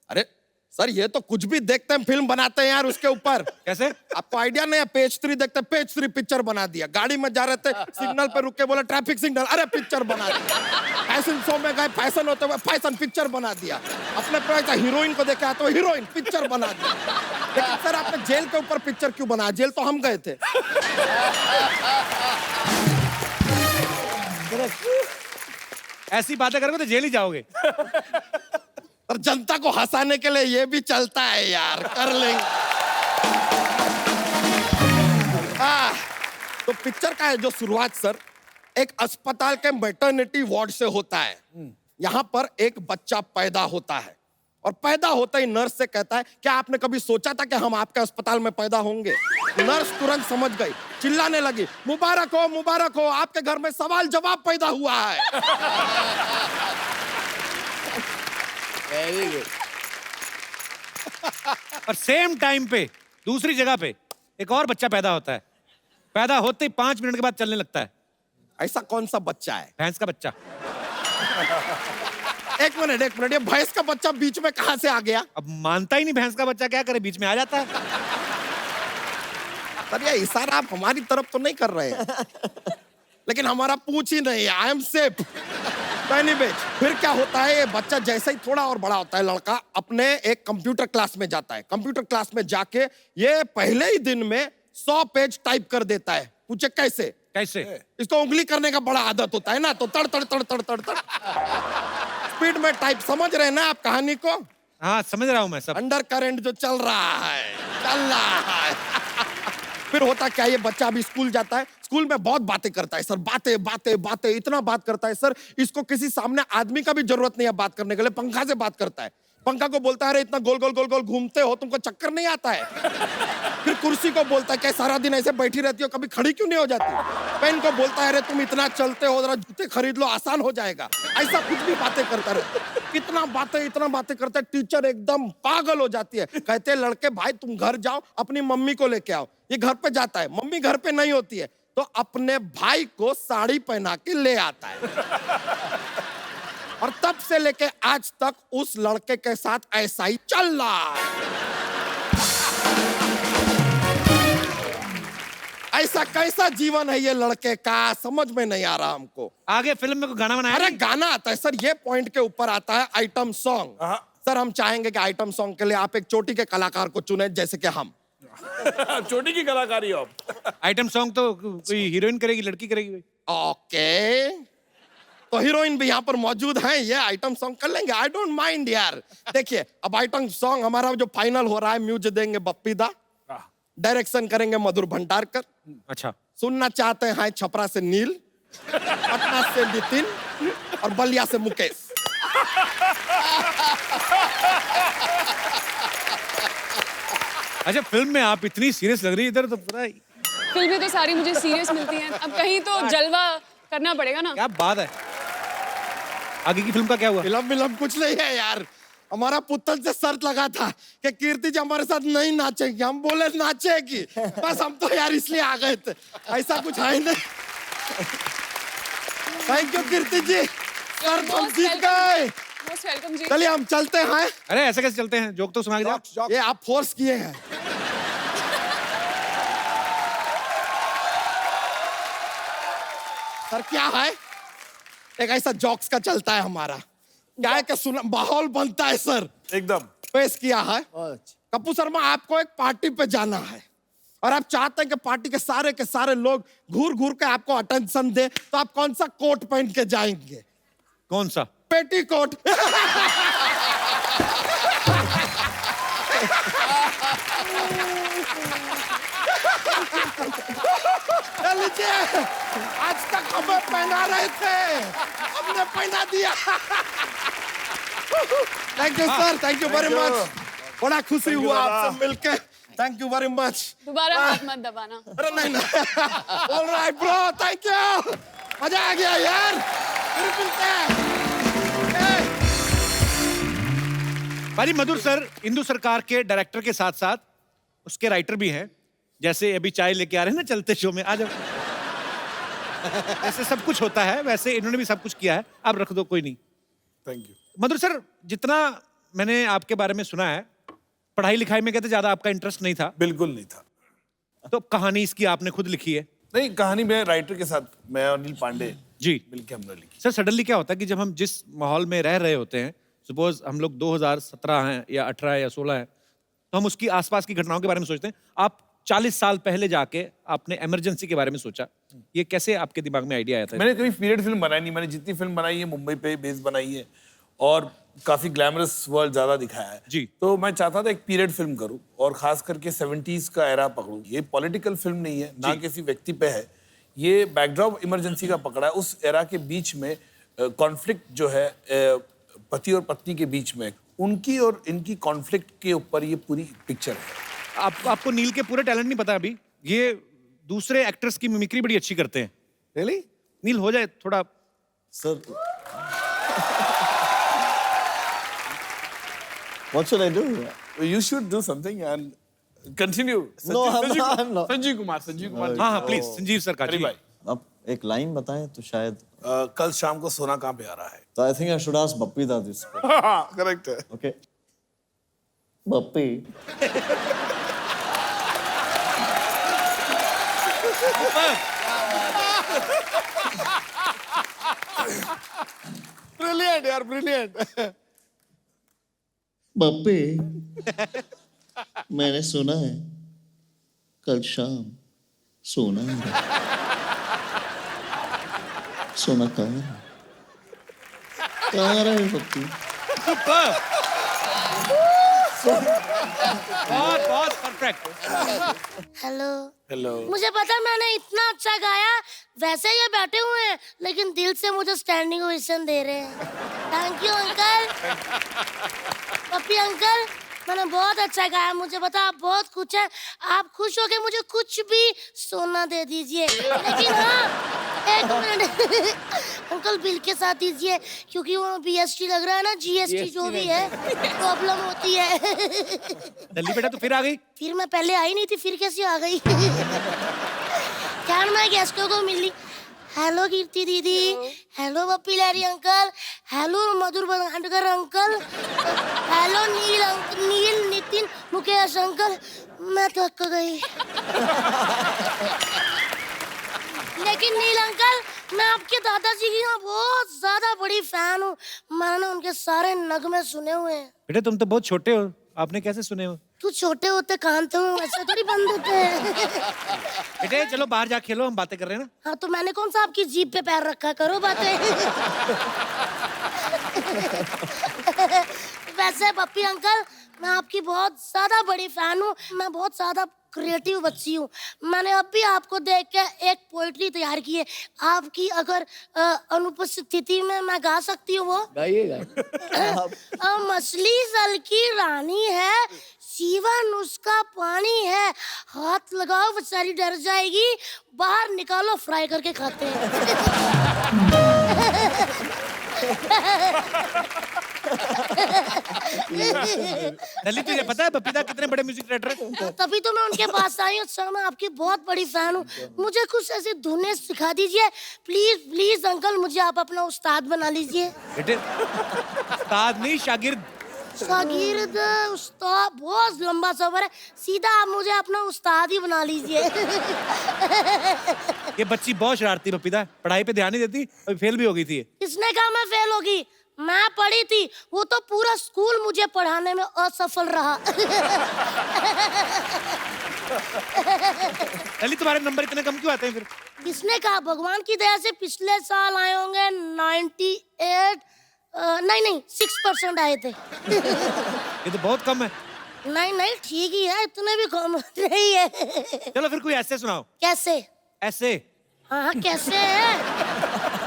अरे सर ये तो कुछ भी देखते हैं फिल्म बनाते हैं यार उसके ऊपर। कैसे? आपको आइडिया नहीं है? पेज 3 देखते हैं, पेज 3 पिक्चर बना दिया। गाड़ी में जा रहे थे सिग्नल पे रुक के बोला ट्रैफिक सिग्नल, अरे पिक्चर बना दिया। फैशन शो में गए, फैशन होते हुए फैशन पिक्चर बना दिया। अपने पे हीरोइन को देखे तो हीरोइन पिक्चर बना दिया। लेकिन सर आपने जेल के ऊपर पिक्चर क्यों बनाया? जेल तो हम गए थे। ऐसी बातें करोगे तो जेल ही जाओगे। और जनता को हंसाने के लिए ये भी चलता है यार, कर लेंगे। तो पिक्चर का है जो शुरुआत सर एक अस्पताल के मैटरनिटी वार्ड से होता है। यहाँ पर एक बच्चा पैदा होता है और पैदा होता ही नर्स से कहता है क्या आपने कभी सोचा था कि हम आपके अस्पताल में पैदा होंगे? नर्स तुरंत समझ गई, चिल्लाने लगी मुबारक हो आपके घर में सवाल जवाब पैदा हुआ है। Very good. और सेम टाइम पे दूसरी जगह पे एक और बच्चा पैदा होता है। पैदा होते ही 5 मिनट के बाद चलने लगता है। ऐसा कौन सा बच्चा है? भैंस का बच्चा। एक मिनट ये भैंस का बच्चा बीच में कहां से आ गया? अब मानता ही नहीं, भैंस का बच्चा क्या करे, बीच में आ जाता है। सर ये इशारा आप हमारी तरफ तो नहीं कर रहे हैं। लेकिन हमारा पूछ ही नहीं है, आई एम सेफ। फिर क्या होता है, ये बच्चा जैसे ही थोड़ा और बड़ा होता है, लड़का अपने एक कंप्यूटर क्लास में जाता है। कंप्यूटर क्लास में जाके ये पहले ही दिन में 100 पेज टाइप कर देता है। पूछे कैसे? कैसे? इसको उंगली करने का बड़ा आदत होता है ना, तो तड़ तड़ तड़ तड़ तड़ तड़ स्पीड में टाइप। समझ रहे हैं ना आप कहानी को? हाँ समझ रहा हूँ मैं सब। अंडर करंट जो चल रहा है। फिर होता क्या, ये बच्चा अभी स्कूल जाता है, स्कूल में बहुत बातें करता है सर, बातें इतना बात करता है सर, इसको किसी सामने आदमी का भी जरूरत नहीं है बात करने के लिए, पंखा से बात करता है। पंखा को बोलता है अरे इतना गोल गोल घूमते हो, तुमको चक्कर नहीं आता है? फिर कुर्सी को बोलता है क्या सारा दिन ऐसे बैठी रहती हो, कभी खड़ी क्यों नहीं हो जाती? पेन को बोलता है अरे तुम इतना चलते हो, जरा जूते खरीद लो आसान हो जाएगा। ऐसा कुछ भी बातें करता रहे। इतना बातें करता है, टीचर एकदम पागल हो जाती है। कहते हैं लड़के भाई तुम घर जाओ, अपनी मम्मी को लेके आओ। ये घर पे जाता है, मम्मी घर पे नहीं होती है, तो अपने भाई को साड़ी पहना के ले आता है। और तब से लेके आज तक उस लड़के के साथ ऐसा ही चल रहा है। ऐसा कैसा जीवन है ये लड़के का, समझ में नहीं आ रहा हमको। आगे फिल्म में कोई गाना बनाया अरे नहीं? गाना आता है सर, ये पॉइंट के ऊपर आता है आइटम सॉन्ग। सर हम चाहेंगे कि आइटम सॉन्ग के लिए आप एक चोटी के कलाकार को चुने, जैसे कि हम। छोटी की कलाकारी हो आप। आइटम सॉन्ग तो कोई हीरोइन करेगी, लड़की करेगी भाई। ओके, तो हीरोइन भी यहाँ पर मौजूद हैं, ये आइटम सॉन्ग कर लेंगे, आई डोंट माइंड यार। देखिए अब आइटम सॉन्ग हमारा जो फाइनल हो रहा है, म्यूजिक देंगे बप्पी दा, डायरेक्शन करेंगे मधुर भंडारकर, अच्छा, सुनना चाहते हैं छपरा से नील, पटना से नितिन और बलिया से मुकेश। अच्छा फिल्म में आप इतनी सीरियस लग रही है, इधर तो पूरा फिल्में तो सारी मुझे सीरियस मिलती हैं, अब कहीं तो जलवा करना पड़ेगा ना। क्या बात है। आगे की फिल्म का क्या हुआ? फिल्म कुछ नहीं है यार, हमारा पुतल से शर्त लगा था कि कीर्ति जी हमारे साथ नहीं नाचेगी, हम बोले नाचेगी, बस हम तो यार इसलिए आ गए थे, ऐसा कुछ है ही नहीं। थैंक यू कीर्ति जी, शर्त हम जीत गए। मोस्ट वेलकम जी। चलिए हम चलते हैं। अरे ऐसे कैसे चलते हैं, जोक तो सुना के जाओ। ये आप फोर्स किए हैं। सर क्या है, एक ऐसा जॉक्स का चलता है हमारा, क्या है कि सुना माहौल बनता है सर, एकदम पेश किया है। कपूर शर्मा आपको एक पार्टी पे जाना है और आप चाहते हैं कि पार्टी के सारे लोग घूर घूर के आपको अटेंशन दे, तो आप कौन सा कोट पहन के जाएंगे? कौन सा? पेटी कोट। लीजिए, आज तक हमें पहना रहे थे, हमने पहना दिया। Thank you sir, thank you very much, बड़ा खुशी हुआ आपसे मिलके, थैंक यू वेरी मच। दोबारा हाथ मत दबाना। अरे नहीं, ऑलराइट ब्रो, थैंक यू, मजा आ गया यार, फिर मिलते हैं। भाई मधुर सर इंदु सरकार के डायरेक्टर के साथ साथ उसके राइटर भी हैं, जैसे अभी चाय लेके आ रहे हैं ना चलते शो में, आ जाओ। ऐसे सब कुछ होता है, वैसे इन्होंने भी सब कुछ किया है, आप रख दो, कोई नहीं। Thank you. मधुर सर, जितना मैंने आपके बारे में सुना है, पढ़ाई लिखाई में कहते ज्यादा आपका इंटरेस्ट नहीं था। बिल्कुल नहीं था। तो कहानी इसकी आपने खुद लिखी है? नहीं, कहानी मैं राइटर के साथ, मैं और अनिल पांडे जी मिलके हमने लिखी। सर सडनली क्या होता है कि जब हम जिस माहौल में रह रहे होते हैं, सपोज हम लोग 2017 हैं या 18 या 16 हैं, तो हम उसकी आसपास की घटनाओं के बारे में सोचते हैं। आप 40 साल पहले जाके आपने इमरजेंसी के बारे में सोचा, ये कैसे आपके दिमाग में आइडिया आया था? मैंने कभी पीरियड फिल्म बनाई नहीं, मैंने जितनी फिल्म बनाई है मुंबई पे बेस बनाई है और काफी ग्लैमरस वर्ल्ड ज्यादा दिखाया है जी। तो मैं चाहता था एक पीरियड फिल्म करूं और खास करके 70s का एरा पकड़ूं। ये पॉलिटिकल फिल्म नहीं है, ना किसी व्यक्ति पे है, ये बैकड्रॉप इमरजेंसी का पकड़ा है। उस एरा के बीच में कॉन्फ्लिक्ट जो है पति और पत्नी के बीच में, उनकी और इनकी कॉन्फ्लिक्ट के ऊपर ये पूरी पिक्चर है। आपको नील के पूरे टैलेंट नहीं पता अभी, ये दूसरे एक्टर्स की मिमिक्री बड़ी अच्छी करते हैं। रियली? नील हो जाए थोड़ा। Sir, what should I do? You should do something and continue. No, I'm not. Sanjeev Kumar हाँ हाँ प्लीज, संजीव सर का अरे जी। भाई, आप एक लाइन बताएं तो शायद। कल शाम को सोना कहाँ पे आ रहा है? तो I think I should ask Bappi दा दिस। करेक्ट है। ओके, बप्पी, ब्रिलियंट यार, ब्रिलियंट। बप्पे, मैंने सुना है कल शाम सोना है। सोना कहाँ है? कहाँ रहा है बप्पी? बहुत बहुत परफेक्ट। हेलो। हेलो। मुझे पता मैंने इतना अच्छा गाया, वैसे ये बैठे हुए हैं लेकिन दिल से मुझे स्टैंडिंग ओवेशन दे रहे हैं। Thank you uncle. Pappi uncle, मैंने बहुत अच्छा गाया, मुझे पता आप बहुत खुश हैं, आप खुश हो के मुझे कुछ भी सोना दे दीजिए, लेकिन हाँ एक मिनट अंकल बिल के साथ दीजिए, क्योंकि वो BST लग रहा है ना, GST जो भी है प्रॉब्लम होती है। दिल्ली बेटा तो फिर आ गई? फिर मैं पहले आई नहीं थी, फिर कैसे आ गई? क्या मैं गेस्टों को मिली। हेलो कीर्ति दीदी, hello Bappi Lahiri uncle, hello मधुर भंडारकर अंकल, हेलो नील नितिन मुकेश अंकल, मैं थक गई। लेकिन नील अंकल, मैं आपके दादाजी की ना बहुत ज्यादा बड़ी फैन हूँ। मैंने उनके सारे नगमे सुने हुए हैं। बेटे तुम तो बहुत छोटे हो, आपने कैसे सुने हो? तू छोटे होते कान तो ऐसे थोड़ी बंद होते हैं। बेटे चलो बाहर जा खेलो, हम बातें कर रहे हैं ना। हाँ तो मैंने कौन सा आपकी जीभ पे पैर रखा, करो बातें। वैसे पप्पी अंकल, मैं आपकी बहुत ज्यादा बड़ी फैन हूँ। मैं बहुत ज्यादा क्रिएटिव बच्ची हूँ। मैंने अभी आपको देख के एक पोइट्री तैयार की है। आपकी अगर अनुपस्थिति में मैं गा सकती हूँ वो। गाइएगा। मछली जल की रानी है, जीवन उसका पानी है। हाथ लगाओ बेचारी डर जाएगी, बाहर निकालो फ्राई करके खाते हैं। ललित तुझे पता है बपीता कितने बड़े म्यूजिक डायरेक्टर है? तभी तो मैं उनके पास आई हूँ सर। मैं आपकी बहुत बड़ी फैन हूँ। मुझे कुछ ऐसी धुनें सिखा दीजिए प्लीज प्लीज अंकल। मुझे आप अपना उस्ताद बना लीजिए। बेटे उस्ताद नहीं शागिर्द। शागिर्द उस्ताद बहुत लंबा सफर है, सीधा आप मुझे अपना उस्ताद ही बना लीजिए। ये बच्ची बहुत शरारती बपीता, पढ़ाई पे ध्यान नहीं देती, अभी फेल भी हो गई थी। किसने कहा मैं फेल होगी? मैं पढ़ी थी, वो तो पूरा स्कूल मुझे पढ़ाने में असफल रहा। ललित तुम्हारे नंबर इतने कम क्यों आते हैं फिर? किसने कहा? भगवान की दया से पिछले साल आए होंगे 98 नहीं 6% आए थे। ये तो बहुत कम है। नहीं ठीक ही है, इतने भी कम नहीं है। चलो फिर कोई ऐसे सुनाओ। कैसे? ऐसे? हाँ कैसे है?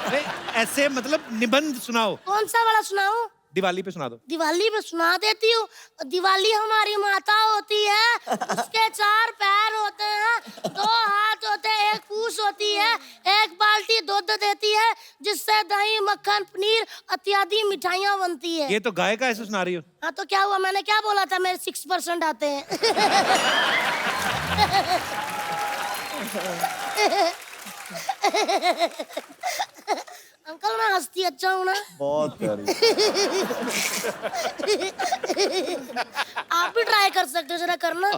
अरे ऐसे मतलब निबंध सुनाओ। कौन सा वाला सुनाऊं? दिवाली पे सुना दो। दिवाली पे सुना देती हूँ। दिवाली हमारी माता होती है, उसके 4 पैर होते हैं, 2 हाथ होते हैं, 1 पूंछ होती है, 1 बाल्टी दूध देती है जिससे दही मक्खन पनीर इत्यादि मिठाइयाँ बनती है। ये तो गाय का ऐसे सुना रही हो। हाँ तो क्या हुआ? मैंने क्या बोला था? मेरे 6% आते हैं। अंकल मैं हंसती अच्छा हूँ ना? बहुत प्यारी। आप भी ट्राई कर सकते हो, जरा करना।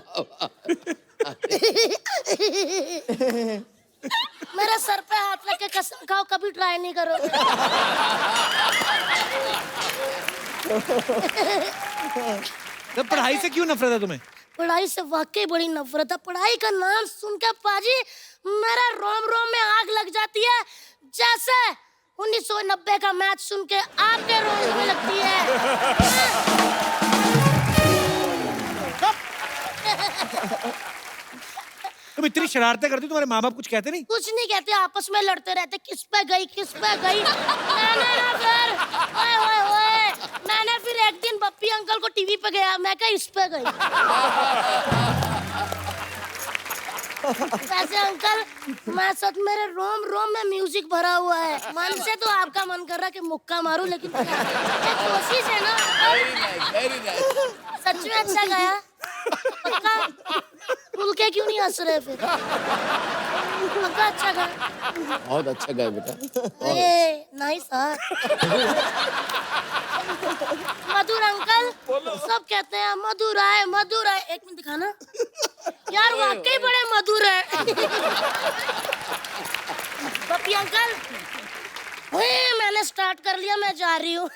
मेरे सर पे हाथ रख के कसम खाओ कभी ट्राई नहीं करो। तो पढ़ाई से क्यों नफरत है तुम्हें? पढ़ाई से वाकई बड़ी नफरत है। पढ़ाई का नाम सुन के पाजी मेरा रोम रोम में आग लग जाती है, जैसे 1990 का मैच सुन के आपके रोम में लगती है। तुम इतनी शरारतें करती हो, तुम्हारे माँ बाप कुछ कहते नहीं? कुछ नहीं कहते, आपस में लड़ते रहते, किस पे गई किस पे गई। मैंने ना फिर ओए मैंने फिर एक दिन बप्पी अंकल को टीवी पे गया, मैं कहा इस पे गई। वैसे अंकल मैं सच मेरे रोम रोम में म्यूजिक भरा हुआ है। मन से तो आपका मन कर रहा कि मुक्का मारूं, लेकिन कोशिश है ना। Very nice. सच में अच्छा गाया। पक्का? खुल के क्यों नहीं हंस रहे फिर? पक्का अच्छा गाया? बहुत अच्छा गाया बेटा। नाइस। मधुर अंकल सब कहते हैं मधुर आए मधुर आए। एक मिनट दिखाना यार, वाकई बड़े मधुर है। पप्पी अंकल मैंने स्टार्ट कर लिया, मैं जा रही हूँ।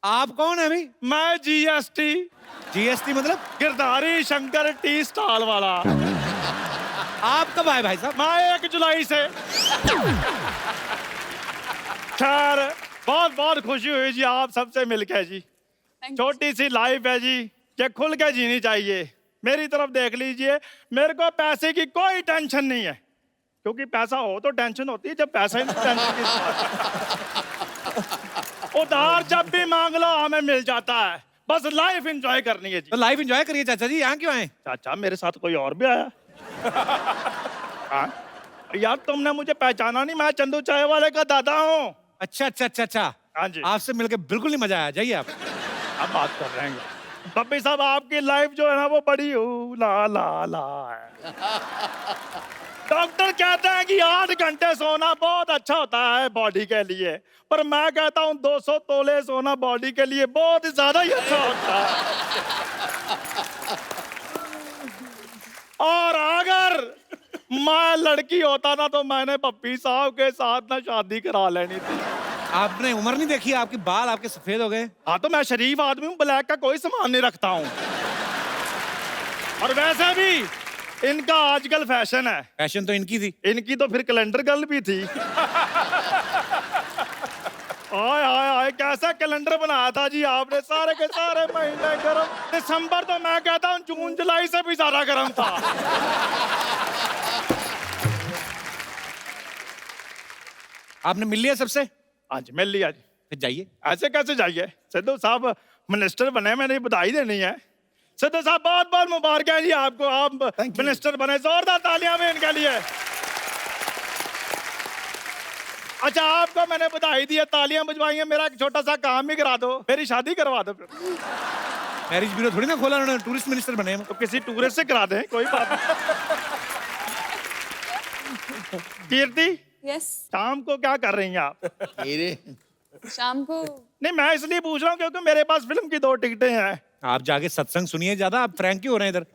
आप कौन है भाई? मैं जीएसटी। जीएसटी मतलब? गिरधारी शंकर टी स्टॉल वाला। आप कब आए भाई साहब? मैं 1 जुलाई से। खैर बहुत बहुत खुशी हुई जी आप सबसे मिलके जी। छोटी सी लाइफ है जी, ये खुल के जीनी चाहिए। मेरी तरफ देख लीजिए, मेरे को पैसे की कोई टेंशन नहीं है, क्योंकि पैसा हो तो टेंशन होती है, जब पैसा ही नहीं टेंशन की बात। उधार जब भी मांग लो हमें मिल जाता है, बस लाइफ एंजॉय करनी है जी। तो लाइफ एंजॉय करिए चाचा जी, यहाँ क्यों आए? चाचा मेरे साथ कोई और भी आया? हाँ? यार तुमने मुझे पहचाना नहीं, मैं चंदू चाय वाले का दादा हूँ। अच्छा। हाँ जी। आपसे मिलकर बिल्कुल नहीं मजा आया, जाइए आप। अब बात कर रहे हैं बप्पी साहब, आपकी लाइफ जो है ना वो बड़ी ला ला ला है। डॉक्टर कहते हैं कि 8 घंटे सोना बहुत अच्छा होता है बॉडी के लिए, पर मैं कहता हूँ 200 तोले सोना बॉडी के लिए बहुत ही ज्यादा ही अच्छा होता है। और अगर मैं लड़की होता ना तो मैंने पप्पी साहब के साथ ना शादी करा लेनी थी। आपने उम्र नहीं देखी, आपके बाल आपके सफेद हो गए। हाँ तो मैं शरीफ आदमी हूँ, ब्लैक का कोई सामान नहीं रखता हूँ। और वैसे भी इनका आजकल फैशन है। फैशन तो इनकी थी। इनकी तो फिर कैलेंडर गर्ल भी थी। आय आय आय कैसा कैलेंडर बनाया था जी आपने, सारे के सारे महीने गर्म। दिसंबर तो मैं कहता हूँ जून जुलाई से भी ज्यादा गर्म था। आपने मिल लिया सबसे? आज मिल लिया जी। फिर जाइए। ऐसे कैसे जाइए, सिद्धू साहब मिनिस्टर बने, मैंने बधाई देनी है। सिद्धू साहब बहुत बहुत मुबारक है जी आपको, आप मिनिस्टर बने, जोरदार तालियां भी इनके लिए। अच्छा आपको मैंने बधाई दी है, तालियां बजवाई हैं, मेरा एक छोटा सा काम भी करा दो, मेरी शादी करवा दो। फिर मैरिज ब्यूरो थोड़ी ना खोला उन्होंने, टूरिस्ट मिनिस्टर बने हैं। तो किसी टूरिस्ट से करा दें, कोई बात नहीं। कीर्ति यस। शाम को क्या कर रही हैं आप? शाम को नहीं मैं इसलिए पूछ रहा हूँ क्योंकि मेरे पास फिल्म की 2 टिकटें हैं। आप जाके सत्संग सुनिए ज्यादा, आप फ्रैंक क्यों हो रहे हैं इधर?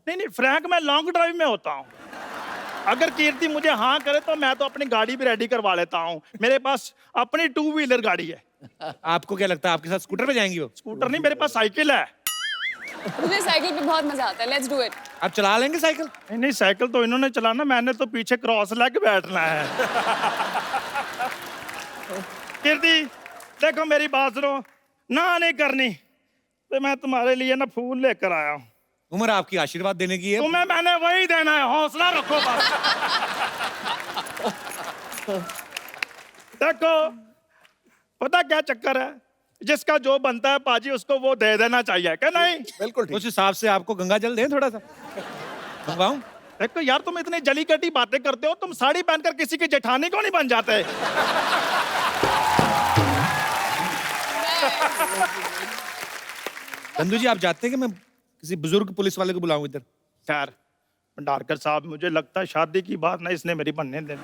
नहीं फ्रैंक मैं लॉन्ग ड्राइव में होता हूँ। अगर कीर्ति मुझे हाँ करे तो मैं तो अपनी गाड़ी भी रेडी करवा लेता हूँ, मेरे पास अपनी 2 व्हीलर गाड़ी है। आपको क्या लगता है आपके साथ स्कूटर पे जाएंगी वो? स्कूटर नहीं, मेरे पास साइकिल है। मुझे साइकिल पे बहुत मजा आता है, लेट्स डू इट। आप चला लेंगे साइकिल? नहीं साइकिल तो इन्होंने चलाना, मैंने तो पीछे क्रॉस लेके बैठना है। कीर्ति देखो मेरी बात सुनो, ना नहीं करनी तो मैं तुम्हारे लिए ना फूल लेकर आया हूँ। उम्र आपकी आशीर्वाद देने की है। तुम्हें मैंने वही देना है, हौसला रखो बस। देखो पता क्या चक्कर है, जिसका जो बनता है पाजी उसको वो दे देना चाहिए, क्या नहीं? बिल्कुल ठीक। उस हिसाब से आपको गंगा जल दें थोड़ा सा, मंगवाऊं? देखो यार तुम इतनी जली कटी बातें करते हो, तुम साड़ी पहनकर किसी की जेठानी क्यों नहीं बन जाते? चंदू जी आप जानते हैं कि मैं किसी बुजुर्ग पुलिस वाले को बुलाऊं इधर? खैर भंडारकर साहब मुझे लगता है शादी की बात ना इसने मेरी बनने देनी।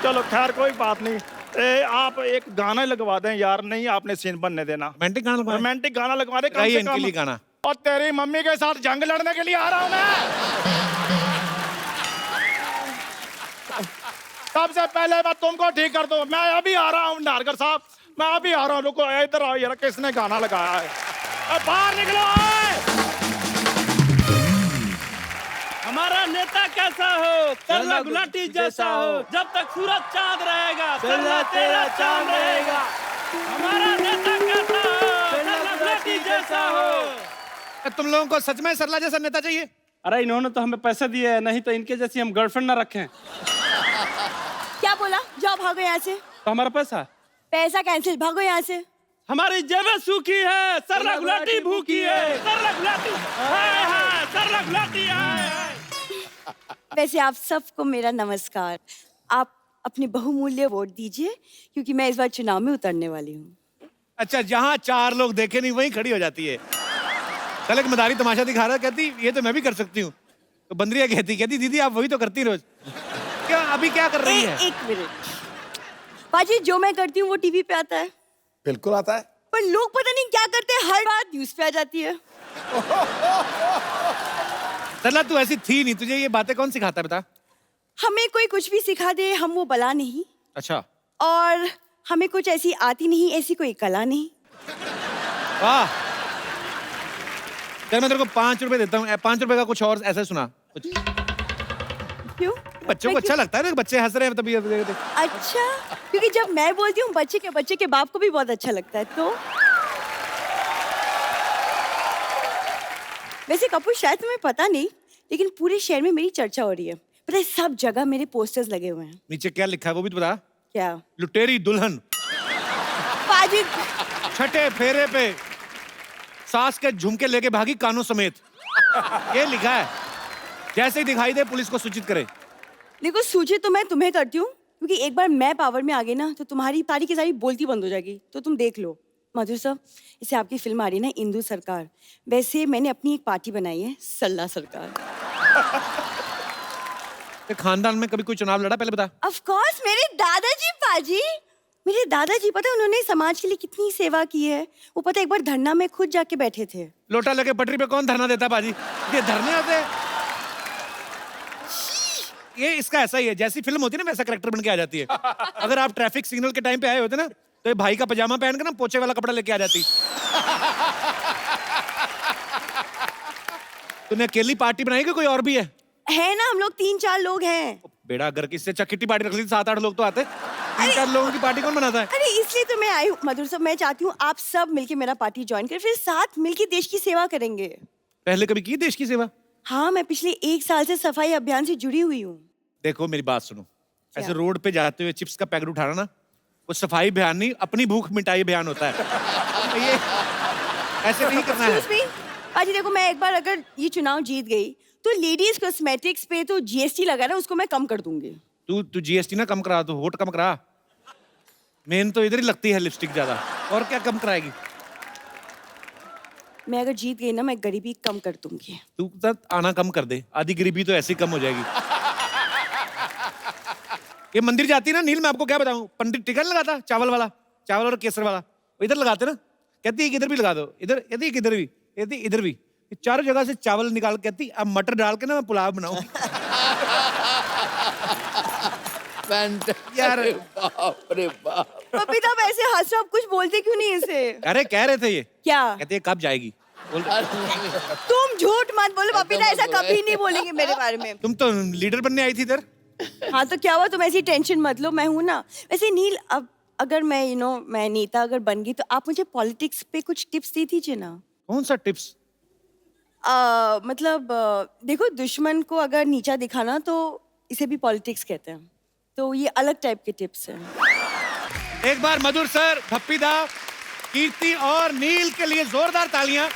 चलो खैर कोई बात नहीं, आप एक गाना लगवा दें यार। नहीं आपने सीन बनने देना, रोमांटिक गाना लगवा? रोमांटिक गाना लगवा दे कम गाइए से इनके कम। लिए गाना। और तेरी मम्मी के साथ जंग लड़ने के लिए आ रहा हूं मैं। सबसे पहले मैं तुमको ठीक कर दूं, मैं अभी आ रहा हूं भंडारकर साहब, मैं अभी आ रहा हूं। रुको इधर आओ यार, किसने गाना लगाया है? बाहर निकलो। हमारा नेता कैसा हो, करला गुलाटी जैसा हो, जब तक सूरज चांद रहेगा करला तेरा चांद रहेगा। हमारा नेता कैसा हो, करला गुलाटी जैसा हो। तुम लोगों को सच में सरला जैसा नेता चाहिए? अरे इन्होंने तो हमें पैसे दिए हैं, नहीं तो इनके जैसी हम गर्लफ्रेंड ना रखें। क्या बोला? जाओ भागो यहाँ से। तो हमारा पैसा पैसा कैंसिल, भागो यहाँ से। हमारी जेबें सूखी है, सरला गुलाटी भूखी है, सरला गुलाटी हाय हाय, सरला गुलाटी हाय हाय। वैसे आप सबको मेरा नमस्कार। आप अपनी बहुमूल्य वोट दीजिए क्योंकि मैं इस बार चुनाव में उतरने वाली हूँ। अच्छा, जहाँ 4 लोग देखे नहीं वहीं खड़ी हो जाती है। कल एक मदारी तमाशा दिखा रहा, कहती ये तो मैं भी कर सकती हूँ। तो बंदरिया कहती दीदी आप वही तो करती रोज। क्या अभी क्या कर रही है? एक मिनट पाजी, जो मैं करती हूँ वो टीवी पे आता है। बिल्कुल आता है। पर लोग पता नहीं क्या करते हैं, हर बात न्यूज पे आ जाती है। सरला तू ऐसी थी नहीं, तुझे ये बातें कौन सिखाता है बता? हमें कोई कुछ भी सिखा दे हम वो बला नहीं। अच्छा। और हमें कुछ ऐसी आती नहीं, ऐसी कोई कला नहीं। वाह, चल मैं तेरे को 5 रुपए देता हूँ। 5 रुपए का कुछ और ऐसा सुना कुछ। क्यों? बच्चों को अच्छा लगता है ना, बच्चे हंस रहे हैं तभी। अच्छा, क्योंकि जब मैं बोलती हूँ बच्चे के बाप को भी बहुत अच्छा लगता है। तो वैसे कपूर शायद तुम्हें पता नहीं, लेकिन पूरे शहर में मेरी चर्चा हो रही है। पता है, सब जगह मेरे पोस्टर्स लगे हुए हैं। नीचे क्या लिखा है वो भी तो बता। क्या? लुटेरी दुल्हन। पाजी, छठे फेरे पे सास के झुमके लेके भागी कानों समेत, ये लिखा है। जैसे ही दिखाई दे पुलिस को सूचित करे। देखो सूचित तो मैं तुम्हें करती हूँ, क्योंकि एक बार मैं पावर में आ गई ना तो तुम्हारी सारी की सारी बोलती बंद हो जाएगी। तो तुम देख लो। मधुर साहब, इसे आपकी फिल्म आ रही है ना, इंदु सरकार। वैसे मैंने अपनी एक पार्टी बनाई है, सल्ला सरकार। कि खानदान में कभी कोई चुनाव लड़ा, पहले बता। ऑफ कोर्स मेरे दादाजी पाजी, मेरे दादाजी पता है उन्होंने समाज के लिए कितनी सेवा की है। वो पता है एक बार धरना में खुद जाके बैठे थे। लोटा लगे पटरी पे कौन धरना देता बाजी? ये धरने होते हैं। ये इसका ऐसा ही है, जैसी फिल्म होती है ना वैसा कैरेक्टर बन के आ जाती है। अगर आप ट्रैफिक सिग्नल के टाइम पे आए होते ना तो ये भाई का पजामा पहन के ना पोछे वाला कपड़ा लेके आ जाती। तूने अकेली पार्टी बनाई कि कोई और भी है ना, हम लोग 3-4 लोग हैं। बेड़ा अगर किससे किट्टी पार्टी रख ली 7-8 लोग तो आते। 3-4 लोगों की पार्टी कौन बनाता है? अरे इसलिए तो मैं आई हूँ मधुर साहब, मैं चाहती हूँ आप सब मिलके मेरा पार्टी ज्वाइन करें, फिर साथ मिलके देश की सेवा करेंगे। पहले कभी की देश की सेवा? हाँ, मैं पिछले 1 साल से सफाई अभियान से जुड़ी हुई हूँ। देखो मेरी बात सुनो, ऐसे रोड पे जाते हुए चिप्स का पैकेट उठाना ना वो सफाई अभियान नहीं, अपनी भूख मिटाई अभियान होता है। ये ऐसे नहीं करना है। पाजी देखो, मैं एक बार अगर ये चुनाव जीत गई तो लेडीज कॉस्मेटिक्स पे तो जीएसटी लगा ना, उसको मैं कम कर दूंगी। तू जीएसटी ना कम करा, तो वोट कम करा। मेन तो इधर ही लगती है लिपस्टिक ज्यादा, और क्या कम कराएगी? मैं अगर जीत गई ना, मैं गरीबी कम कर दूंगी। तू आना कम कर दे, आधी गरीबी तो ऐसे ही कम हो जाएगी। ये मंदिर जाती है ना नील, मैं आपको क्या बताऊं, पंडित टिकट लगाता चावल वाला, चावल और केसर वाला, वो इधर लगाते ना, कहती है इधर भी लगा दो, इधर कहती है इधर भी, कहती इधर भी, चारों जगह से चावल निकाल, कहती अब मटर डाल के ना मैं पुलाव बनाऊं। यार बाप रे बाप। पपी तो ऐसे हंस रहे हो, आप कुछ बोलते क्यों नहीं इसे? अरे कह रहे थे ये क्या कहते कब जाएगी? तुम झूठ मत बोलो, पपी ऐसा कभी नहीं बोलेंगे मेरे बारे में। तुम तो लीडर बनने आई थी इधर। हाँ तो क्या हुआ, तुम ऐसी टेंशन मत लो, मैं हूं ना। वैसे नील, अब अगर मैं मैं नेता अगर बन गई तो आप मुझे पॉलिटिक्स पे कुछ टिप्स दे दीजिए ना। कौन सा टिप्स? मतलब देखो, दुश्मन को अगर नीचा दिखाना तो इसे भी पॉलिटिक्स कहते हैं, तो ये अलग टाइप के टिप्स हैं। एक बार मधुर सर, भप्पी दा, कीर्ति और नील के लिए जोरदार तालियां।